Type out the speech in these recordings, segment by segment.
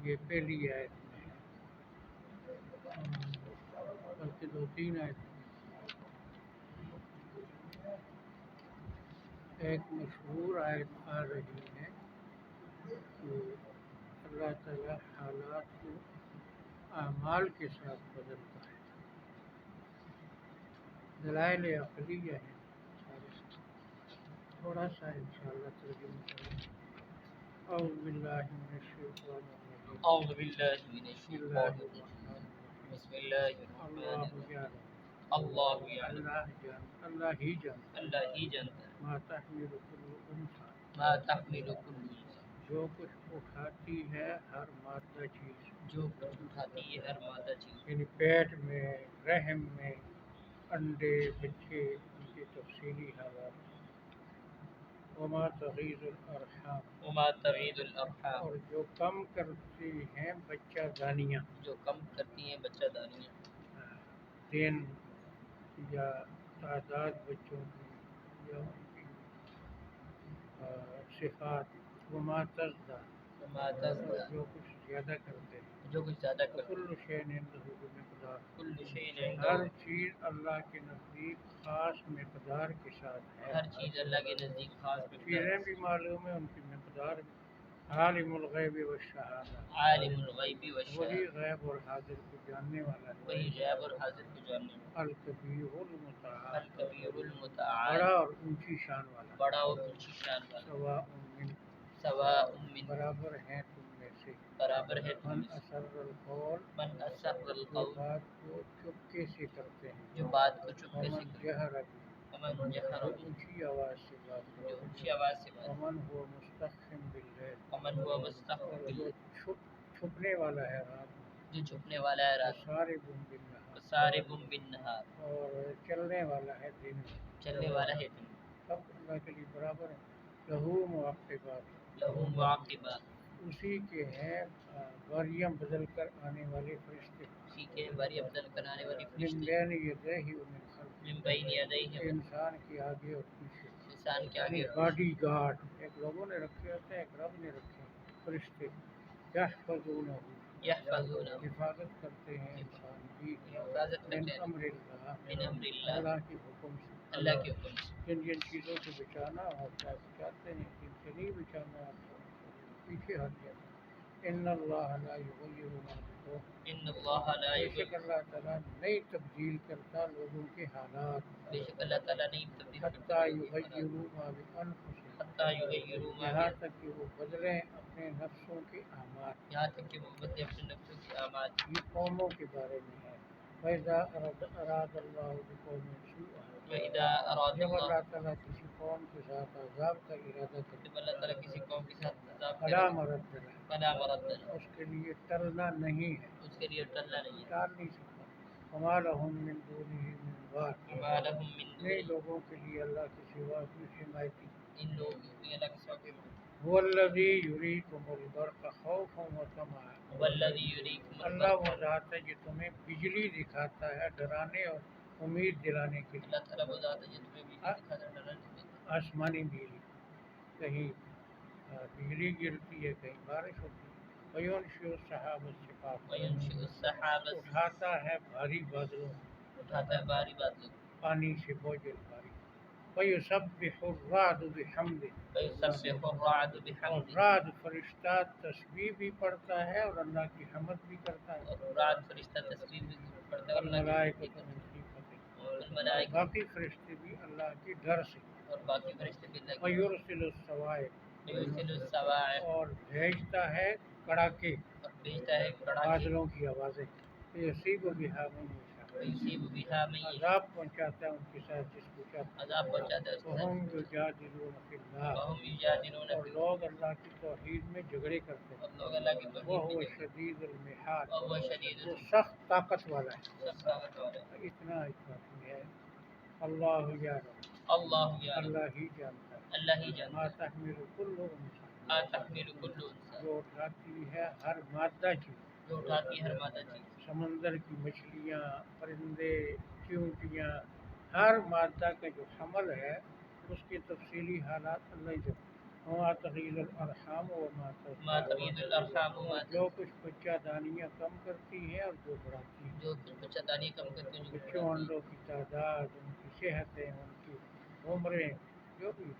یہ پہلی آیت میں ہے، بلکہ 2-3 آیت میں۔ ایک مشہور آیت آ رہی ہے کہ اللہ تعالیٰ حالات کو اعمال کے ساتھ بدلتا ہے۔ دلائل عقلیہ ہے سارے، تھوڑا سا انشاءاللہ ترجمہ کریں۔ اعوذ باللہ من الشیطان الرجیم، اعوذ باللہ من بسم الشیطان اللہ الرجیم، الرحمن الرحیم۔ بسم اللہ الرحمن اللہ الرحیم۔ یعلم، اللہ یعلم، اللہ ہی جانتا ہے، اللہ ہی جانتا ہے، ما تحمل کل انثی، ما تحمل کل انثی، جو کچھ اٹھاتی ہے ہر مادہ چیز، جو کچھ اٹھاتی ہے ہر مادہ چیز، یعنی پیٹ میں، رحم میں، انڈے، بچے، ان کے تفصیلی حالات، وما تغیض الارحام، وما تغید الارحام، اور جو کم کرتی ہیں بچہ دانیاں، جو کم کرتی ہیں بچہ دانیاں، دن یا تعداد بچوں کی یا ان کی صفات، وما تزداد، وما اور تزداد، جو کچھ زیادہ کرتے ہیں، جو کچھ زیادہ کرتی کل شیء عنده بمقدار، کل شیء ہر عنده، چیز اللہ کے نزدیک خاص مقدار کے ساتھ ہے۔ ہر چیز اللہ کے نزدیک خاص مقدار چیزیں بھی معلوم ہے، ان کی مقدار بھی۔ عالم الغیب والشہادہ، عالم الغیب وہی والشہادہ، غیب اور حاضر کو جاننے والا ہے، وہی غیب اور حاضر کو جاننے والا، الکبیر المتعال، الکبیر المتعال، بڑا اور اونچی شان والا، بڑا اور اونچی شان والا، سواء منکم، سواء من، برابر ہیں تم میں سے، برابر ہے تم من میں سے، اسر القول، من اسر جو القول، بات کو چپکے سے کرتے ہیں، جو بات کو چپکے سے ومن کرتے جہر بھی، ہیں، ومن جہر جو به، اونچی آواز سے بات جو کرتے اونچی ہیں، آواز سے بات، ومن هو مستخف باللیل، ومن هو مستخف اور جو باللیل، چھپنے والا ہے رات میں، جو چھپنے والا ہے رات میں، وسارب بالنہار، وسارب بالنہار، اور چلنے والا ہے دن میں، چلنے والا ہے دن میں، سب اللہ کے لیے برابر ہے۔ لہو معقبات، لہو معقبات، اسی کے ہیں باریاں بدل کر آنے والے فرشتے، اسی کے باری افضل کرانے والی من فرشتے، بین یدیہ ومن خلفہ، من بین یدیہ، انسان کے آگے اور پیچھے، انسان کے آگے، باڈی گارڈ، ایک لوگوں نے رکھے ہوتے ہیں، ایک رب نے رکھے ہیں فرشتے، یحفظونہ، یحفظونہ، حفاظت کرتے ہیں انسان کی، حفاظت من کرتے ہیں امر اللہ، من امر اللہ، اللہ کے حکم سے، اللہ کے حکم سے، جن جن چیزوں سے بچانا ہوتا ہے بچاتے ہیں، جن سے نہیں بچانا ہوتا ان سے پیچھے ہٹ جاتے ہیں۔ ان اللہ لا یغیر ما بقوم، ان اللہ لا بے شک یغیر، اللہ تعالیٰ نہیں تبدیل کرتا لوگوں کے حالات، بے شک اللہ تعالیٰ نہیں تبدیل کرتا حتیٰ لوگوں کے حالات، یغیروا ما بانفسہم، حتیٰ یغیروا ما یہاں تک کہ وہ بدلیں اپنے نفسوں کے اعمال۔ یہاں تک کہ وہ بدلے اپنے نفسوں کی اعمال۔ یہ قوموں کے بارے میں ہے۔ فَإِذَا أَرَادَ اللَّهُ بِقَوْمٍ سُوءًا، وَإِذَا أَرَادَ جب اللہ، اللہ تعالیٰ کسی قوم کے ساتھ عذاب کا ارادہ کرے، جب اللہ تعالیٰ کسی قوم کے ساتھ عذاب فلا کرے، مرد لہ، فلا مرد لہ، اس کے لیے ٹلنا نہیں ہے، اس کے لیے ٹلنا نہیں ہے، ٹال نہیں سکتا۔ وما لهم من دونه من وال، وما لهم من نہیں دونه، لوگوں کے لیے اللہ کے سوا کوئی حمایتی۔ ان لوگوں کے لیے اللہ کے سوا کوئی مدد، هو الذی یریکم البرق خوفا وطمعا، والذی یریکم اللہ وہ البرق، ذات ہے جو تمہیں بجلی دکھاتا ہے ڈرانے اور امید دلانے کے لیے، اللہ تعالیٰ وہ ذات ہے جو تمہیں بجلی دکھاتا ہے ڈرانے کے لیے، آسمانی بجلی، کہیں بجلی گرتی ہے، کہیں بارش ہوتی ہے۔ وَيُنشِئُ السَّحَابَ الثِّقَالَ، وَيُنشِئُ السَّحَابَ، اٹھاتا ہے بھاری بادلوں، اٹھاتا ہے باری بادلوں، پانی سے بوجھل بھاری۔ وَيُسَبِّحُ الرَّعْدُ بِحَمْدِهِ، وَيُسَبِّحُ الرَّعْدُ اور بِحَمْدِهِ، رعد فرشتہ تسبیح بھی پڑھتا ہے اور اللہ کی حمد بھی کرتا ہے، اور رات فرشتہ تسبیح بھی پڑھتا ہے اور اللہ کی حمد بھی والملائکۃ کرتا من ہے، خیفتہ، اور اور الملائکہ، باقی فرشتے بھی اللہ کے ڈر سے۔ اور باقی فرشتے بھی اللہ کی، وَيُرْسِلُ الصَّوَاعِقَ، وَيُرْسِلُ الصَّوَاعِقَ، اور بھیجتا ہے کڑاکے، اور بھیجتا ہے کڑاکے، بادلوں کی آوازیں، یصیب بہا من یشاء، وَيُصِیبُ بِہَا مَن یشاء، عذاب پہنچاتا ہے ان کے ساتھ جس کو چاہتا ہے۔ عذاب پہنچاتا ہے اس کے وَهُمْ ساتھ، یجادلون فی اللہ، وَهُمْ یُجادلون اور فی اللہ، لوگ اللہ کی توحید میں جھگڑے کرتے ہیں۔ اور لوگ اللہ کی توحید وَهُوَ میں جھگڑے، شدید المحال، وَهُوَ شدید وہ سخت طاقت والا ہے۔ سخت طاقت والا ہے۔ اتنا کافی ہے۔ اللہ یعلم، اللہ یعلم، اللہ ہی جانتا ہے، اللہ ہی ما جانتا ہے، تحمل کل انثی، ما تحمل کل انثی، جو اٹھاتی ہے ہر مادہ چیز، جو اٹھاتی ہے ہر مادہ چیز، سمندر کی مچھلیاں، پرندے، چیونٹیاں، ہر مادہ کا جو حمل ہے اس کے تفصیلی حالات اللہ ہی جانتا ہے۔ وما تغیض الارحام وما ما تغیض الارحام وما اور جو کچھ بچہ دانیاں کم کرتی ہیں اور جو بڑھاتی ہیں، جو کچھ بچہ دانی کم کرتے ہیں جو بچوں انڈوں کی تعداد، ان کی صحتیں، ان کی عمریں، جو بھی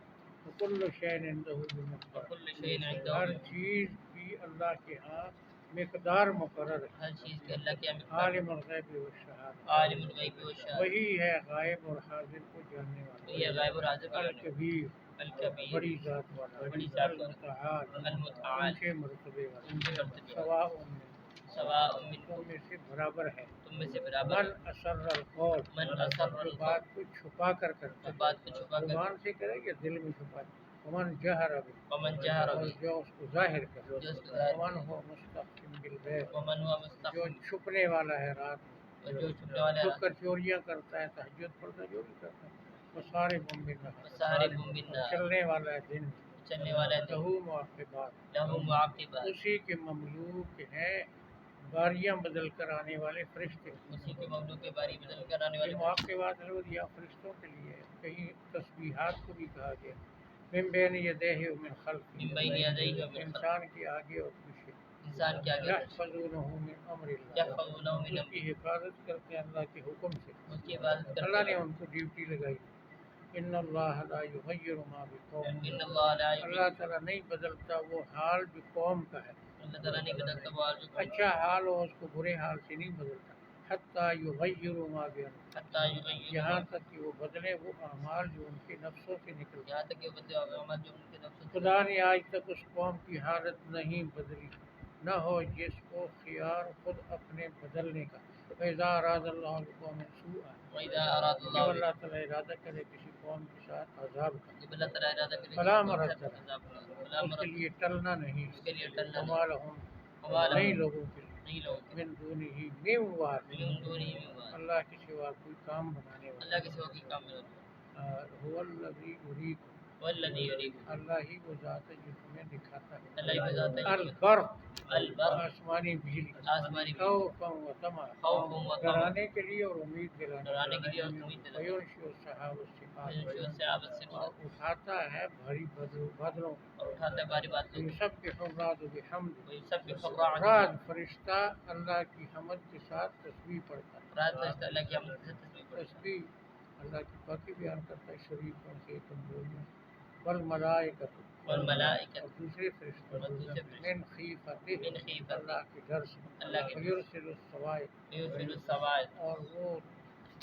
کل شیء عنده بمقدار، وکل شیء عنده ہر چیز کی اللہ کے ہاں مقدار مقرر ہے۔ ہر چیز کے اللہ کے مقدار عالم الغیب والشہادہ، عالم الغیب والشہادہ، وہی ہے غائب اور حاضر کو جاننے والا، یہ غائب اور حاضر کو جاننے الکبیر، والا، الکبیر، بڑی ذات والا، بڑی ذات والا، المتعال، المتعال، اونچے مرتبے والا، اونچے مرتبے والا، سواء سواء تم منکم، میں سے برابر ہے، تم میں سے برابر من ہے، اسر القول، من اسر جو القول، بات کو چھپا کر کرتا جو ہے، بات کو چھپا کر، زبان سے کرے یا دل میں چھپا ہے، ومن جہر بھی، ومن جہر اور بہ، جو اس کو ظاہر کرے، جو اس کو ظاہر ومن کرے، ہو مستقیم بالغیب، ومن ہوا جو مستقیم، چھپنے والا ہے رات میں، اور جو چھپنے والا چھپ ہے، کر چوریاں کرتا ہے، تہجد پڑھتا ہے، جو بھی کرتا ہے، وہ سارے مومن نہ وسارب بالنار، چلنے والا ہے دن میں، چلنے والا ہے دن، لہو معقبات، لہو معقبات، اسی کے مملوک ہیں باریاں بدل کر آنے والے فرشتے، اسی کے مملوک کے باری بدل کر آنے یہ والے معقبات لفظ یا فرشتوں کے لیے ہے، کہیں تسبیحات کو بھی کہا گیا، من بین یدیہ ومن خلفہ، من بین یدیہ ومن خلفہ، انسان کے آگے اور پیچھے، انسان کے آگے یحفظونہ من امر اللہ، یحفظونہ من اس امر، کی حفاظت کرتے ہیں اللہ کے حکم سے، اس کی عبادت کرتے اللہ نے ہیں، ان کو ڈیوٹی لگائی، ان اللہ لا یغیر ما بقوم، ان اللہ لا اللہ یغیر، تعالیٰ نہیں بدلتا وہ حال جو قوم کا ہے، اللہ تعالیٰ نہیں بدلتا وہ حال جو اچھا حال ہو اس کو برے حال سے نہیں بدلتا، حتیٰ یغیروا ما بانفسہم، حتیٰ یغیر، یہاں تک کہ وہ بدلے وہ اعمال جو ان کے نفسوں سے نکلتے یہاں تک کہ وہ بدلے عمل جو ان کے نفسوں سے، خدا نے آج تک اس قوم کی حالت نہیں بدلی، نہ ہو جس کو خیار خود اپنے بدلنے کا، فَإِذَا أَرَادَ اللَّهُ بِقَوْمٍ سُوءًا، وَإِذَا أَرَادَ جب اللَّهُ، اللہ تعالیٰ ارادہ کرے کسی قوم کے ساتھ عذاب کا، جب اللہ تعالیٰ ارادہ کرے فلا کہ مرد لہ، عذاب کا، فلا اس کے مرد، لیے ٹلنا نہیں، اس کے لیے ٹلنا وما نہیں، لہم، وما لہم، نہیں لوگوں کے لیے، نہیں لوگوں کے من دونہ من وال، من دونہ من وال، اللہ کے سوا کوئی کام بنانے والا، اللہ کے سوا کوئی کام نہیں، هو الذی یریکم، والذی یریکم، اللہ ہی وہ ذات ہے جو تمہیں دکھاتا ہے، اللہ ہی ذات ہے جو البرق، البرق، آسمانی بجلی، آسمانی بجلی، خوفا و طمعا، خوف و طمع، ڈرانے کے لیے اور امید ڈرانے کے لیے اور امید دلانے کے لیے، وینشئ السحاب الثقال، وینشئ السحاب الثقال، اور اٹھاتا ہے بھاری بادلوں کو، اور اٹھاتا ہے باری بادلوں کو، یسبح الرعد بحمدہ، ویسبح الرعد، رعد فرشتہ اللہ کی حمد کے ساتھ تسبیح پڑھتا ہے، رات فرشتہ اللہ کی حمد سے تسبیح پڑھتا ہے، تسبیح اللہ کی پاکی بیان کرتا ہے شریفوں سے کمزوریوں سے، والملائکۃ، والملائکۃ، اور دوسرے فرشتے، اور دوسرے فرشتے، من خیفتہ، من خیفتہ، اللہ کے ڈر سے، اللہ کے ڈر سے، ویرسل الصواعق، یرسل الصواعق، اور وہ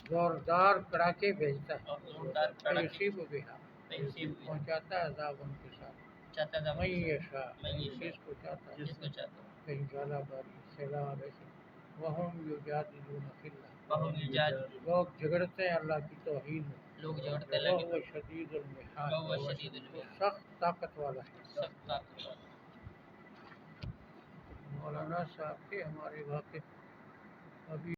زوردار کڑاکے بھیجتا ہے، اور زوردار کڑاکے، فیصیب بہا، فیصیب بہا، پہنچاتا ہے عذاب ان کے ساتھ، چاہتا ہے من یشاء، من یشاء، جس کو چاہتا ہے، جس کو چاہتا ہے، کہیں ژالہ باری، سیلاب ایسے، وہم یجادلون فی اللہ، وہم یجادلون، لوگ جھگڑتے ہیں اللہ کی توحید میں، لوگ جھگڑتے ہیں اللہ کی، وہو شدید المحال، وہو شدید وہ المحال، سخت طاقت والا ہے۔ سخت طاقت والا۔ مولانا صاحب کے ہمارے واقع ابھی